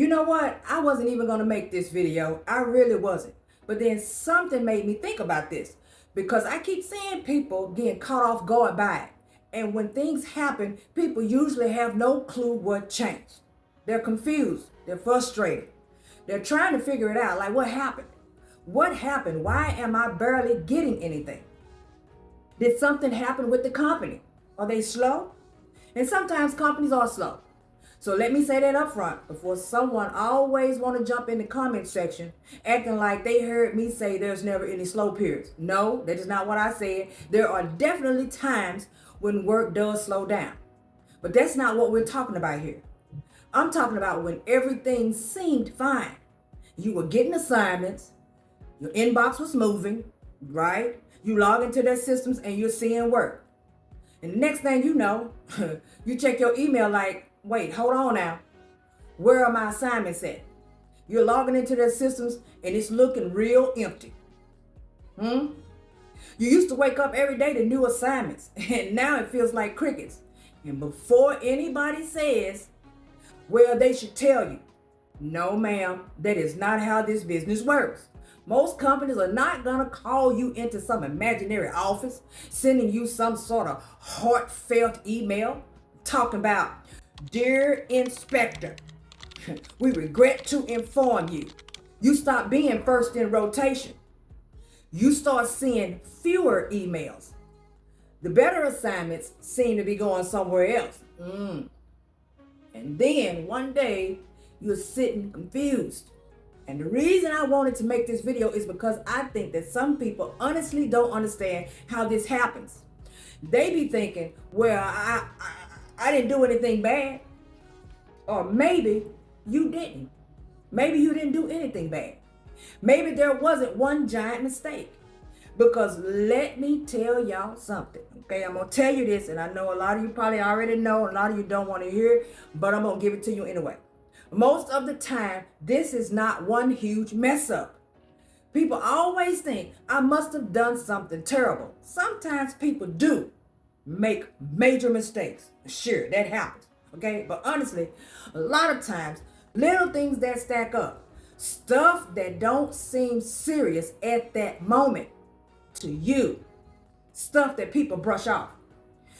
You know what? I wasn't even going to make this video. I really wasn't. But then something made me think about this because I keep seeing people getting caught off guard by it. And when things happen, people usually have no clue what changed. They're confused. They're frustrated. They're trying to figure it out. Like, what happened? What happened? Why am I barely getting anything? Did something happen with the company? Are they slow? And sometimes companies are slow. So let me say that up front before someone always want to jump in the comment section acting like they heard me say there's never any slow periods. No, that is not what I said. There are definitely times when work does slow down. But that's not what we're talking about here. I'm talking about when everything seemed fine. You were getting assignments, your inbox was moving, right? You log into their systems and you're seeing work. And the next thing you know, you check your email like, wait, hold on now. Where are my assignments at? You're logging into their systems and it's looking real empty. You used to wake up every day to new assignments and now it feels like crickets. And before anybody says, well, they should tell you, no ma'am, that is not how this business works. Most companies are not gonna call you into some imaginary office, sending you some sort of heartfelt email talking about, dear inspector, we regret to inform you. You stop being first in rotation. You start seeing fewer emails. The better assignments seem to be going somewhere else. And then one day you're sitting confused. And the reason I wanted to make this video is because I think that some people honestly don't understand how this happens. They be thinking, well, I didn't do anything bad. Or maybe you didn't. Maybe you didn't do anything bad. Maybe there wasn't one giant mistake. Because let me tell y'all something, okay? I'm going to tell you this, and I know a lot of you probably already know, a lot of you don't want to hear it, but I'm going to give it to you anyway. Most of the time, this is not one huge mess up. People always think, I must have done something terrible. Sometimes people do make major mistakes. Sure, that happens, okay? But honestly, a lot of times, little things that stack up, stuff that don't seem serious at that moment to you, stuff that people brush off,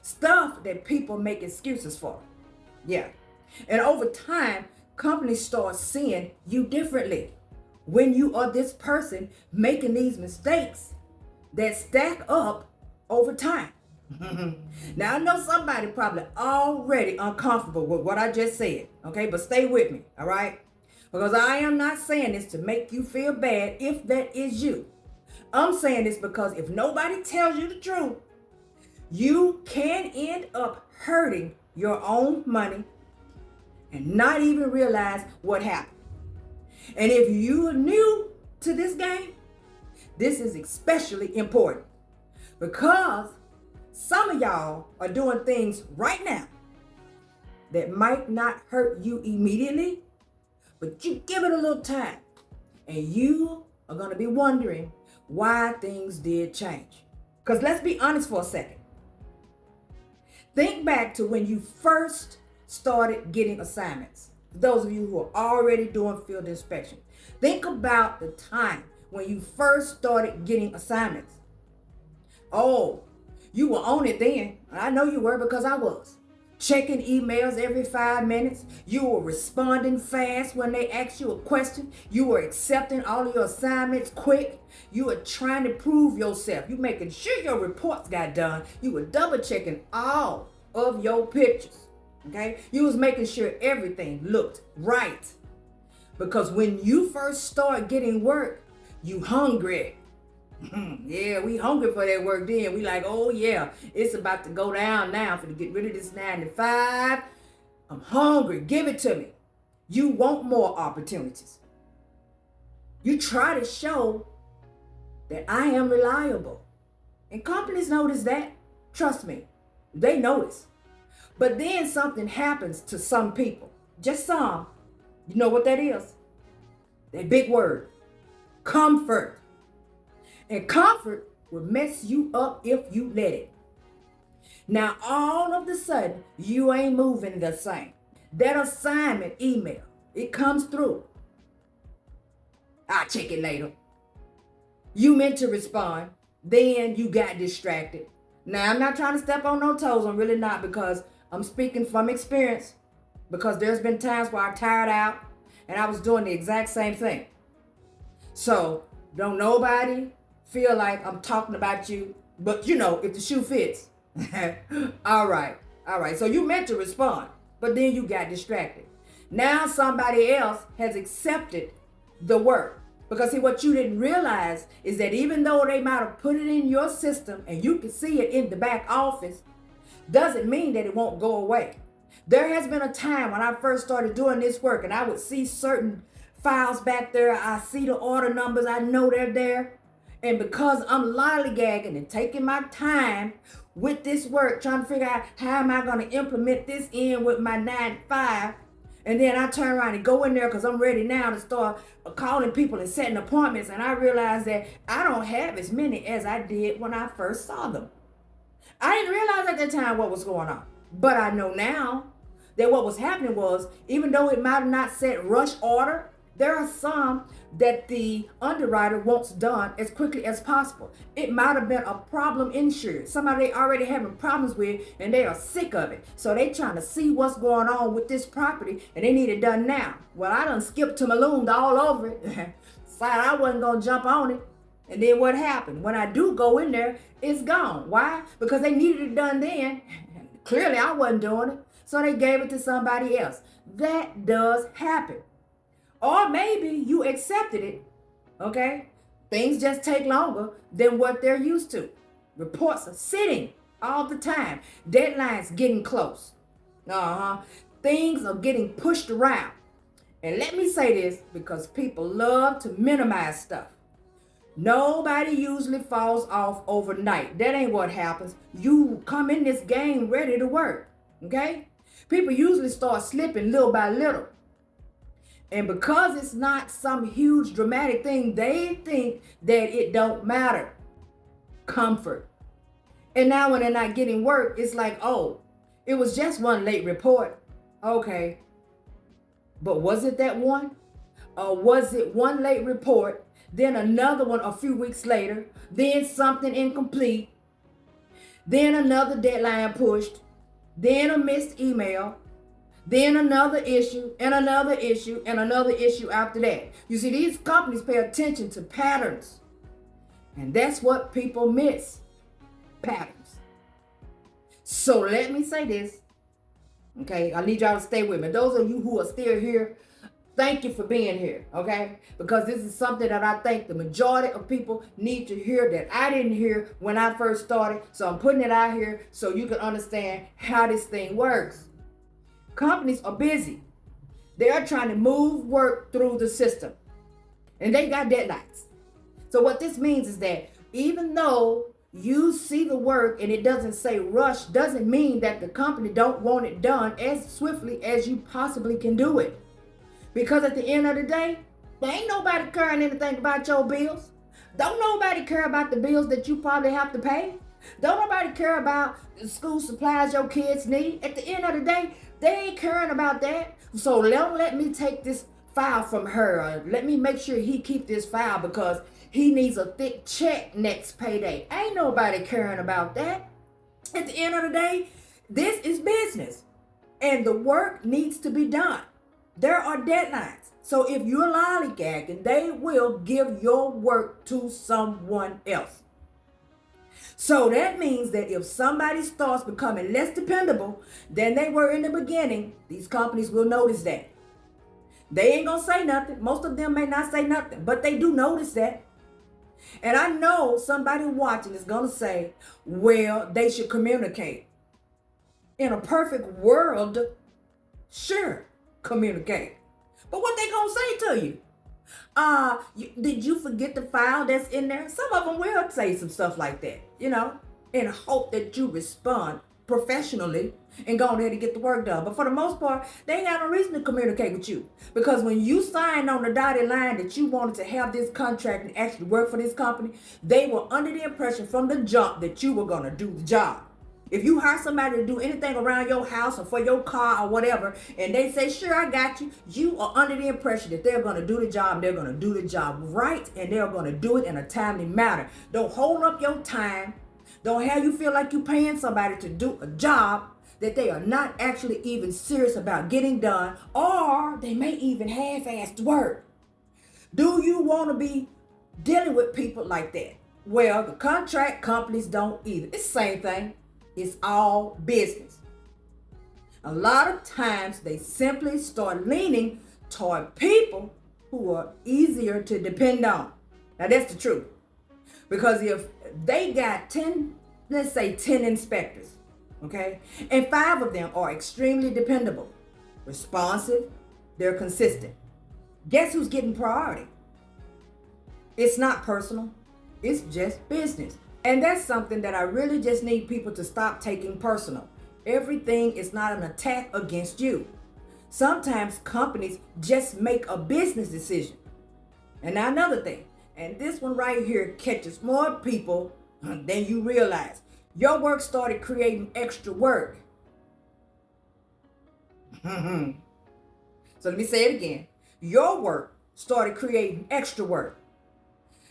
stuff that people make excuses for. Yeah. And over time, companies start seeing you differently when you are this person making these mistakes that stack up over time. Now, I know somebody probably already uncomfortable with what I just said, okay? But stay with me, all right? Because I am not saying this to make you feel bad if that is you. I'm saying this because if nobody tells you the truth, you can end up hurting your own money and not even realize what happened. And if you're new to this game, this is especially important because some of y'all are doing things right now that might not hurt you immediately, but you give it a little time and you are going to be wondering why things did change. Because let's be honest for a second. Think back to when you first started getting assignments. For those of you who are already doing field inspection, think about the time when you first started getting assignments. Oh, you were on it then. I know you were because I was. Checking emails every 5 minutes. You were responding fast when they asked you a question. You were accepting all of your assignments quick. You were trying to prove yourself. You making sure your reports got done. You were double checking all of your pictures. Okay? You was making sure everything looked right. Because when you first start getting work, you hungry. Yeah, we hungry for that work then. We like, oh yeah, it's about to go down now for to get rid of this 9 to 5. I'm hungry. Give it to me. You want more opportunities. You try to show that I am reliable. And companies notice that. Trust me, they notice. But then something happens to some people. Just some. You know what that is? That big word. Comfort. And comfort will mess you up if you let it. Now, all of a sudden, you ain't moving the same. That assignment email It comes through. I'll check it later. You meant to respond. Then you got distracted. Now, I'm not trying to step on no toes. I'm really not, because I'm speaking from experience. Because there's been times where I tired out and I was doing the exact same thing. So don't nobody feel like I'm talking about you. But if the shoe fits. All right. So you meant to respond, but then you got distracted. Now somebody else has accepted the work. Because see, what you didn't realize is that even though they might have put it in your system and you can see it in the back office, doesn't mean that it won't go away. There has been a time when I first started doing this work and I would see certain files back there. I see the order numbers. I know they're there. And because I'm lollygagging and taking my time with this work, trying to figure out how am I going to implement this in with my 9 to 5, and then I turn around and go in there because I'm ready now to start calling people and setting appointments. And I realize that I don't have as many as I did when I first saw them. I didn't realize at that time what was going on. But I know now that what was happening was, even though it might have not said rush order, there are some that the underwriter wants done as quickly as possible. It might have been a problem insured, somebody they already having problems with, and they are sick of it. So they trying to see what's going on with this property, and they need it done now. Well, I done skipped to Malone all over it. Decided I wasn't going to jump on it. And then what happened? When I do go in there, it's gone. Why? Because they needed it done then. Clearly, I wasn't doing it. So they gave it to somebody else. That does happen. Or maybe you accepted it, okay? Things just take longer than what they're used to. Reports are sitting all the time. Deadlines getting close. Things are getting pushed around. And let me say this, because people love to minimize stuff. Nobody usually falls off overnight. That ain't what happens. You come in this game ready to work, okay? People usually start slipping little by little. And because it's not some huge dramatic thing, they think that it don't matter. Comfort. And now when they're not getting work, it's like, oh, it was just one late report. Okay. But was it that one? Or was it one late report, then another one a few weeks later, then something incomplete, then another deadline pushed, then a missed email, then another issue, and another issue, and another issue after that. You see, these companies pay attention to patterns. And that's what people miss. Patterns. So let me say this. Okay, I need y'all to stay with me. Those of you who are still here, thank you for being here, okay? Because this is something that I think the majority of people need to hear that I didn't hear when I first started. So I'm putting it out here so you can understand how this thing works. Companies are busy. They are trying to move work through the system. And they got deadlines. So what this means is that even though you see the work and it doesn't say rush, doesn't mean that the company don't want it done as swiftly as you possibly can do it. Because at the end of the day, there ain't nobody caring anything about your bills. Don't nobody care about the bills that you probably have to pay. Don't nobody care about the school supplies your kids need. At the end of the day, they ain't caring about that. So don't let me take this file from her. Or let me make sure he keep this file because he needs a thick check next payday. Ain't nobody caring about that. At the end of the day, this is business. And the work needs to be done. There are deadlines. So if you're lollygagging, they will give your work to someone else. So that means that if somebody starts becoming less dependable than they were in the beginning, these companies will notice that. They ain't gonna say nothing. Most of them may not say nothing, but they do notice that. And I know somebody watching is gonna say, well, they should communicate. In a perfect world, sure, communicate. But what they gonna say to you? Did you forget the file that's in there? Some of them will say some stuff like that, in hope that you respond professionally and go ahead and get the work done. But for the most part, they ain't got no reason to communicate with you. Because when you signed on the dotted line that you wanted to have this contract and actually work for this company, they were under the impression from the jump that you were going to do the job. If you hire somebody to do anything around your house or for your car or whatever, and they say, sure, I got you, you are under the impression that they're going to do the job, they're going to do the job right, and they're going to do it in a timely manner. Don't hold up your time. Don't have you feel like you're paying somebody to do a job that they are not actually even serious about getting done, or they may even half-ass the work. Do you want to be dealing with people like that? Well, the contract companies don't either. It's the same thing. It's all business. A lot of times they simply start leaning toward people who are easier to depend on. Now that's the truth. Because if they got 10, let's say 10 inspectors, okay, and 5 of them are extremely dependable, responsive, they're consistent, guess who's getting priority? It's not personal. It's just business. And that's something that I really just need people to stop taking personal. Everything is not an attack against you. Sometimes companies just make a business decision. And now another thing, and this one right here catches more people than you realize. Your work started creating extra work. So let me say it again. Your work started creating extra work.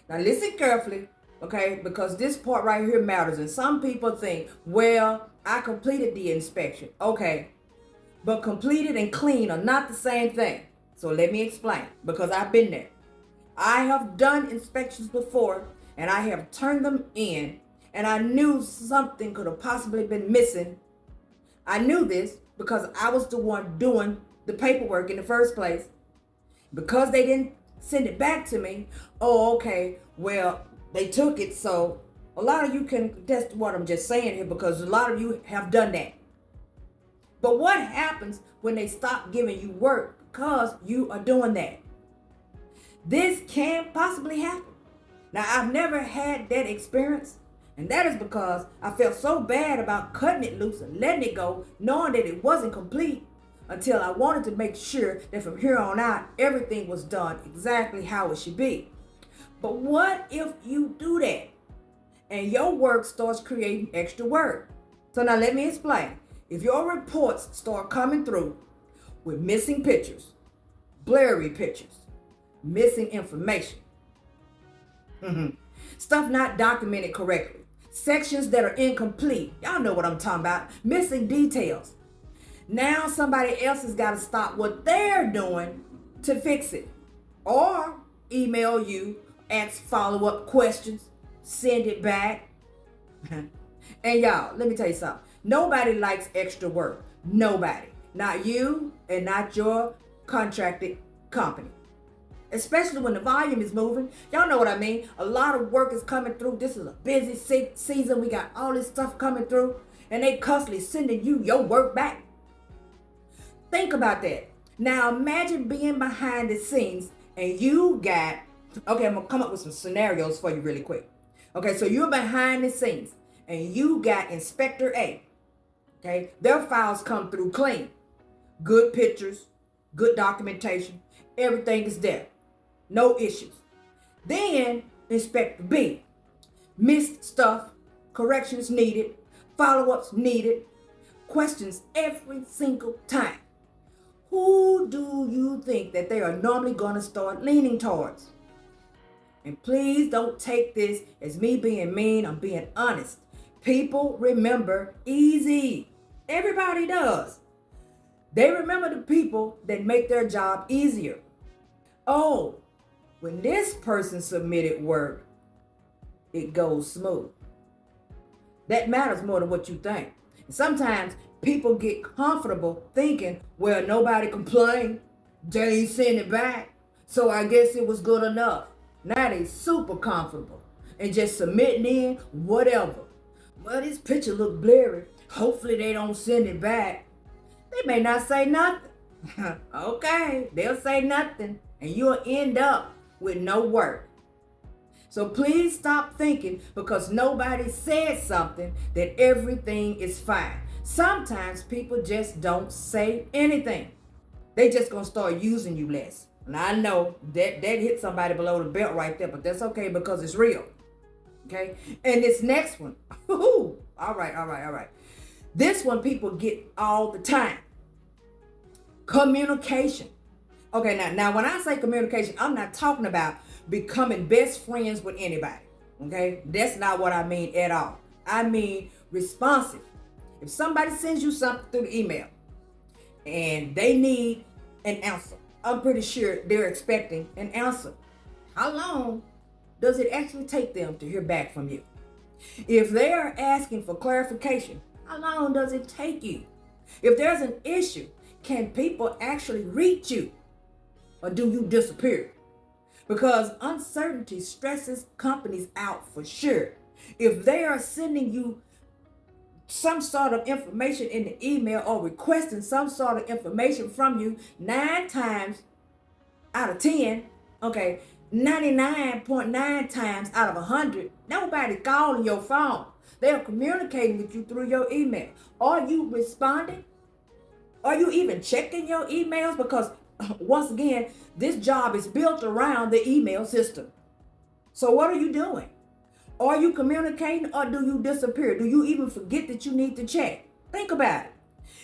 Now listen carefully, okay, because this part right here matters. And some people think, well, I completed the inspection. Okay, but completed and clean are not the same thing. So let me explain, because I've been there. I have done inspections before, and I have turned them in, and I knew something could have possibly been missing. I knew this because I was the one doing the paperwork in the first place. Because they didn't send it back to me, oh, okay, well, they took it. So a lot of you can attest to what I'm just saying here, because a lot of you have done that. But what happens when they stop giving you work because you are doing that? This can possibly happen. Now, I've never had that experience, and that is because I felt so bad about cutting it loose and letting it go, knowing that it wasn't complete, until I wanted to make sure that from here on out, everything was done exactly how it should be. But what if you do that and your work starts creating extra work? So now let me explain. If your reports start coming through with missing pictures, blurry pictures, missing information, stuff not documented correctly, sections that are incomplete, y'all know what I'm talking about, missing details. Now somebody else has got to stop what they're doing to fix it, or email you, ask follow-up questions, send it back. And y'all, let me tell you something. Nobody likes extra work. Nobody. Not you and not your contracted company. Especially when the volume is moving. Y'all know what I mean. A lot of work is coming through. This is a busy season. We got all this stuff coming through. And they constantly sending you your work back. Think about that. Now imagine being behind the scenes and you got, okay, I'm going to come up with some scenarios for you really quick. Okay, so you're behind the scenes and you got Inspector A. Okay, their files come through clean. Good pictures, good documentation, everything is there. No issues. Then Inspector B. Missed stuff, corrections needed, follow-ups needed, questions every single time. Who do you think that they are normally going to start leaning towards? And please don't take this as me being mean. I'm being honest. People remember easy. Everybody does. They remember the people that make their job easier. Oh, when this person submitted work, it goes smooth. That matters more than what you think. Sometimes people get comfortable thinking, well, nobody complained. They ain't send it back. So I guess it was good enough. Now they super comfortable and just submitting in whatever. Well, this picture look blurry. Hopefully they don't send it back. They may not say nothing. Okay, they'll say nothing and you'll end up with no work. So please stop thinking because nobody said something that everything is fine. Sometimes people just don't say anything. They just gonna start using you less. And I know that hit somebody below the belt right there, but that's okay because it's real. Okay? And this next one, all right. This one people get all the time. Communication. Okay, now when I say communication, I'm not talking about becoming best friends with anybody. Okay, that's not what I mean at all. I mean responsive. If somebody sends you something through the email and they need an answer, I'm pretty sure they're expecting an answer. How long does it actually take them to hear back from you? If they are asking for clarification, how long does it take you? If there's an issue, can people actually reach you? Or do you disappear? Because uncertainty stresses companies out for sure. If they are sending you some sort of information in the email or requesting some sort of information from you 9 times out of 10, okay, 99.9 times out of 100, nobody calling your phone. They are communicating with you through your email. Are you responding? Are you even checking your emails? Because once again, this job is built around the email system. So what are you doing? Are you communicating or do you disappear? Do you even forget that you need to check? Think about it.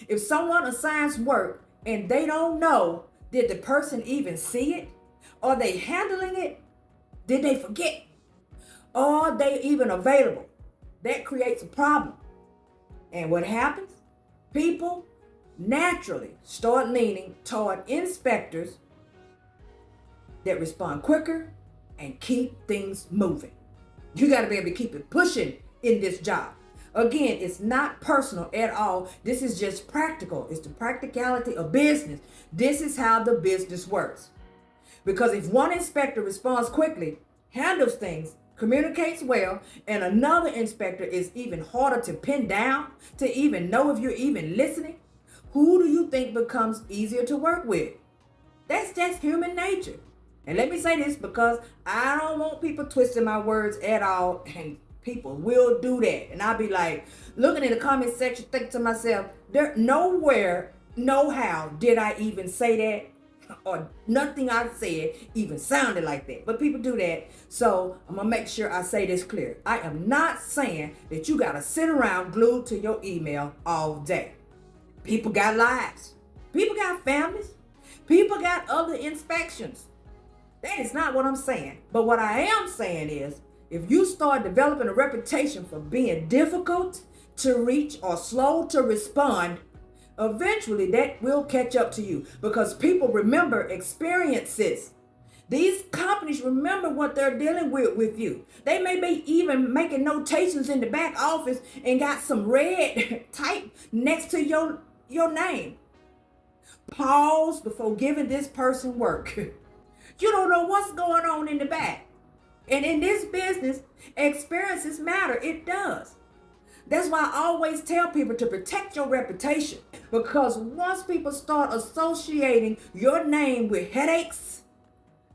If someone assigns work and they don't know, did the person even see it? Are they handling it? Did they forget? Are they even available? That creates a problem. And what happens? People naturally start leaning toward inspectors that respond quicker and keep things moving. You got to be able to keep it pushing in this job. Again, it's not personal at all. This is just practical. It's the practicality of business. This is how the business works. Because if one inspector responds quickly, handles things, communicates well, and another inspector is even harder to pin down, to even know if you're even listening, who do you think becomes easier to work with? That's just human nature. And let me say this because I don't want people twisting my words at all, and people will do that. And I'll be like, looking in the comment section, thinking to myself, there nowhere, no how did I even say that, or nothing I said even sounded like that. But people do that. So I'm gonna make sure I say this clear. I am not saying that you gotta sit around glued to your email all day. People got lives. People got families. People got other inspections. That is not what I'm saying. But what I am saying is, if you start developing a reputation for being difficult to reach or slow to respond, eventually that will catch up to you because people remember experiences. These companies remember what they're dealing with you. They may be even making notations in the back office and got some red type next to your name. Pause before giving this person work. You don't know what's going on in the back. And in this business, experiences matter. It does. That's why I always tell people to protect your reputation. Because once people start associating your name with headaches,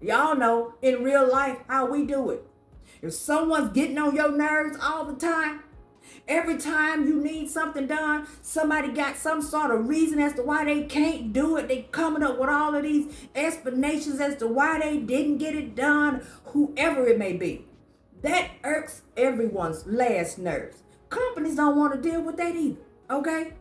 y'all know in real life how we do it. If someone's getting on your nerves all the time, every time you need something done, somebody got some sort of reason as to why they can't do it. They coming up with all of these explanations as to why they didn't get it done, whoever it may be. That irks everyone's last nerves. Companies don't want to deal with that either, okay?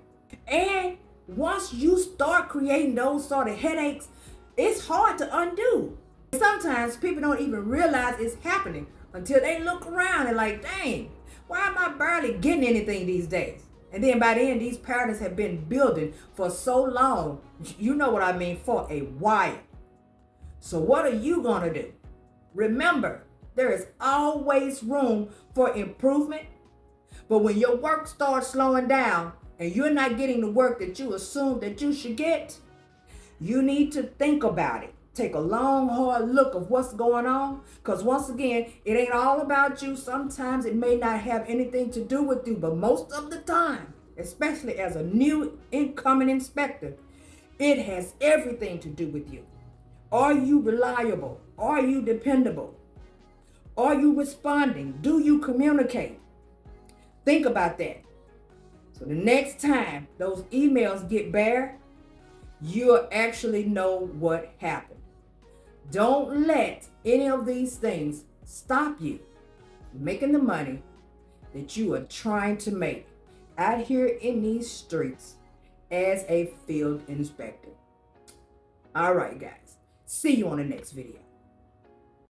And once you start creating those sort of headaches, it's hard to undo. Sometimes people don't even realize it's happening until they look around and like, dang, why am I barely getting anything these days? And then by then, these patterns have been building for so long, you know what I mean, for a while. So what are you going to do? Remember, there is always room for improvement. But when your work starts slowing down and you're not getting the work that you assumed that you should get, you need to think about it. Take a long, hard look of what's going on. Because once again, it ain't all about you. Sometimes it may not have anything to do with you. But most of the time, especially as a new incoming inspector, it has everything to do with you. Are you reliable? Are you dependable? Are you responding? Do you communicate? Think about that. So the next time those emails get bare, you'll actually know what happened. Don't let any of these things stop you from making the money that you are trying to make. out here in these streets as a field inspector. All right, guys. See you on the next video.